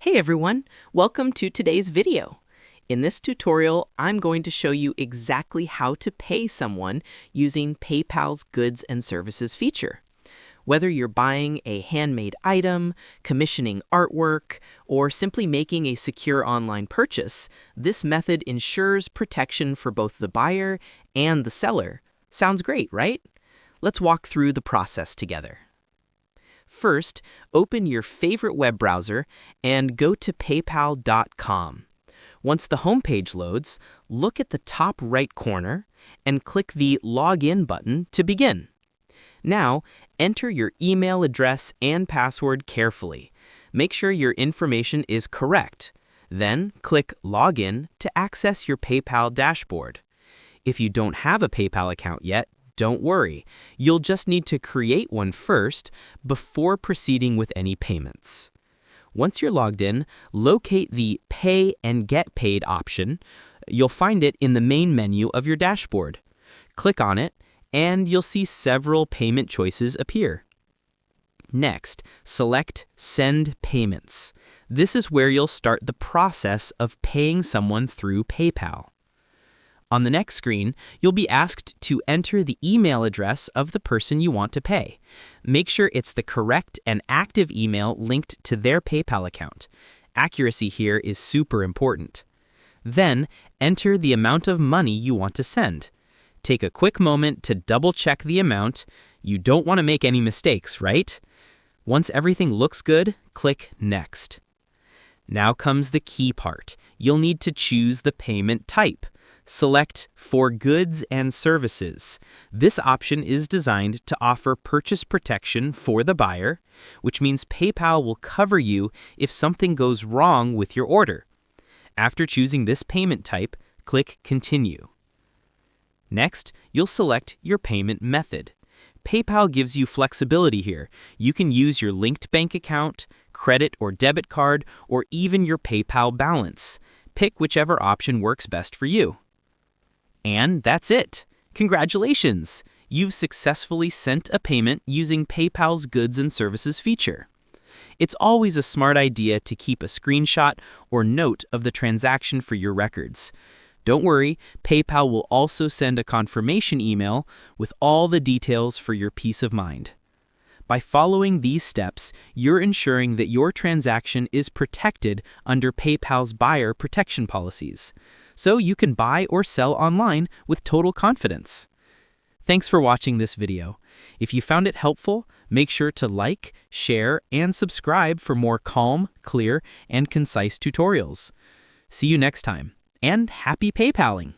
Hey everyone, welcome to today's video. In this tutorial, I'm going to show you exactly how to pay someone using PayPal's Goods and Services feature. Whether you're buying a handmade item, commissioning artwork, or simply making a secure online purchase, this method ensures protection for both the buyer and the seller. Sounds great, right? Let's walk through the process together. First, open your favorite web browser and go to paypal.com. Once the homepage loads, look at the top right corner and click the Login button to begin. Now, enter your email address and password carefully. Make sure your information is correct. Then, click Login to access your PayPal dashboard. If you don't have a PayPal account yet, don't worry. You'll just need to create one first before proceeding with any payments. Once you're logged in, locate the Pay and Get Paid option. You'll find it in the main menu of your dashboard. Click on it, and you'll see several payment choices appear. Next, select Send Payments. This is where you'll start the process of paying someone through PayPal. On the next screen, you'll be asked to enter the email address of the person you want to pay. Make sure it's the correct and active email linked to their PayPal account. Accuracy here is super important. Then, enter the amount of money you want to send. Take a quick moment to double-check the amount. You don't want to make any mistakes, right? Once everything looks good, click Next. Now comes the key part. You'll need to choose the payment type. Select For Goods and Services. This option is designed to offer purchase protection for the buyer, which means PayPal will cover you if something goes wrong with your order. After choosing this payment type, click Continue. Next, you'll select your payment method. PayPal gives you flexibility here. You can use your linked bank account, credit or debit card, or even your PayPal balance. Pick whichever option works best for you. And that's it. Congratulations! You've successfully sent a payment using PayPal's Goods and Services feature. It's always a smart idea to keep a screenshot or note of the transaction for your records. Don't worry, PayPal will also send a confirmation email with all the details for your peace of mind. By following these steps, you're ensuring that your transaction is protected under PayPal's buyer protection policies, so you can buy or sell online with total confidence. Thanks for watching this video. If you found it helpful, make sure to like, share, and subscribe for more calm, clear, and concise tutorials. See you next time, and happy PayPaling!